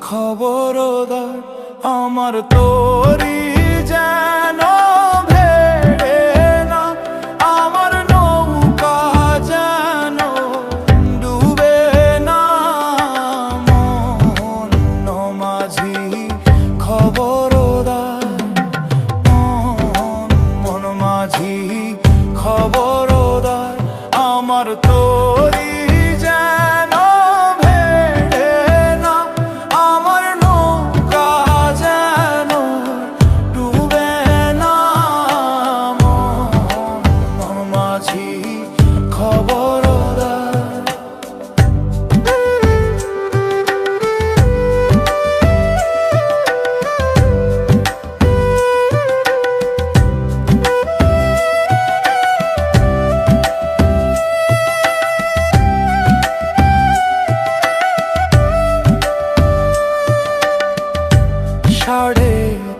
খবরদার আমার তোরি যেন ভেড়ে না, আমার নৌকা যেন ডুবে না। মন মাঝি খবরদার, মন মাঝি খবরদার আমার তোরি সাড়ে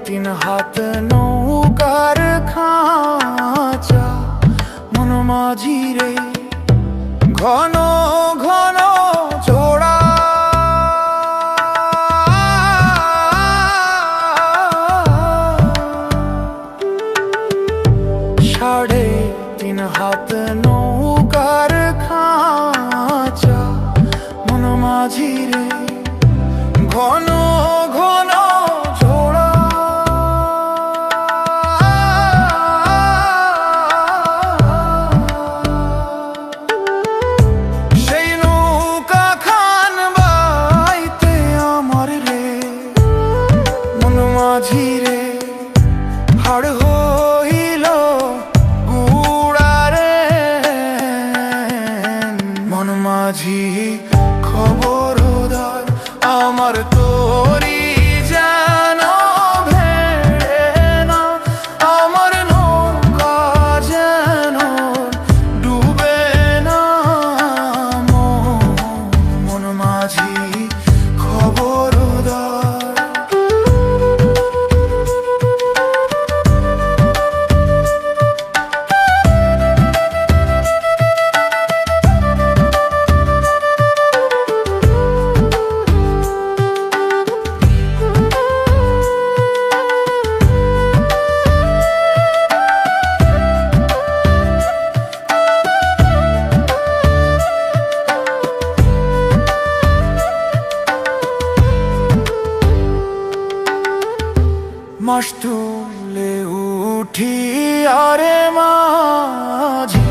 তিন হাত নৌকার খাঁচা মন মাঝি রে, ঘন ঘন জোড়া সাড়ে তিন হাত নৌকার খাঁচা মন মাঝি রে, ঘন ঘন মাঝিরে হাড় হইল গুড়ারে। মন মাঝি খবরদার আমার তোরি যেন ভেড়ে না, আমার নৌকা যেন ডুবে না। মন মাঝি খবরদার। মাস তুলে উঠি আরে মাঝি,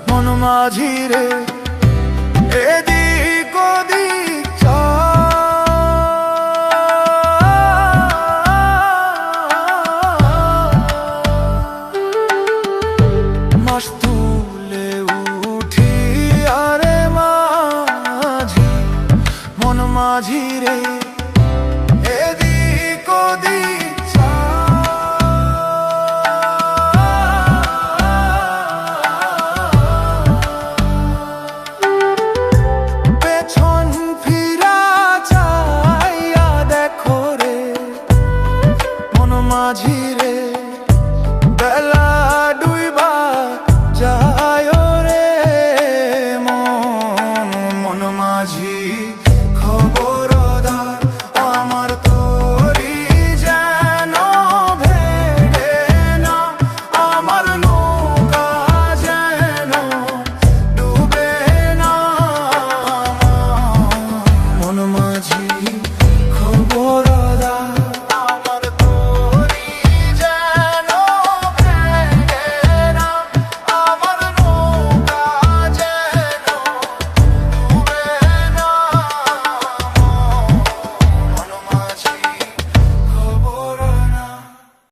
মন মাঝি রে, এদিক ওদিক মাস তুলে উঠি আরে মাঝি, মন মাঝি রে, এদিক ওদিক মাঝিরে, বেলা ডুইবা যায় রে। মন মাঝি